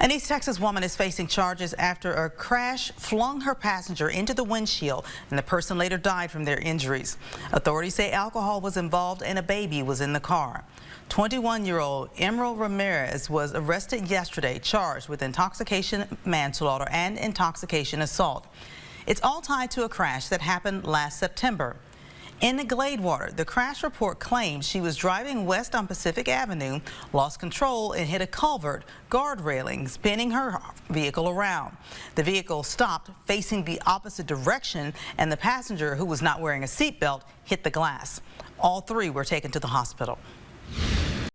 An East Texas woman is facing charges after a crash flung her passenger into the windshield, and the person later died from their injuries. Authorities say alcohol was involved and a baby was in the car. 21-year-old Emerald Ramirez was arrested yesterday, charged with intoxication, manslaughter, and intoxication assault. It's all tied to a crash that happened last September. In the Gladewater, the crash report claims she was driving west on Pacific Avenue, lost control and hit a culvert guard railing, spinning her vehicle around. The vehicle stopped facing the opposite direction, and the passenger, who was not wearing a seatbelt, hit the glass. All three were taken to the hospital.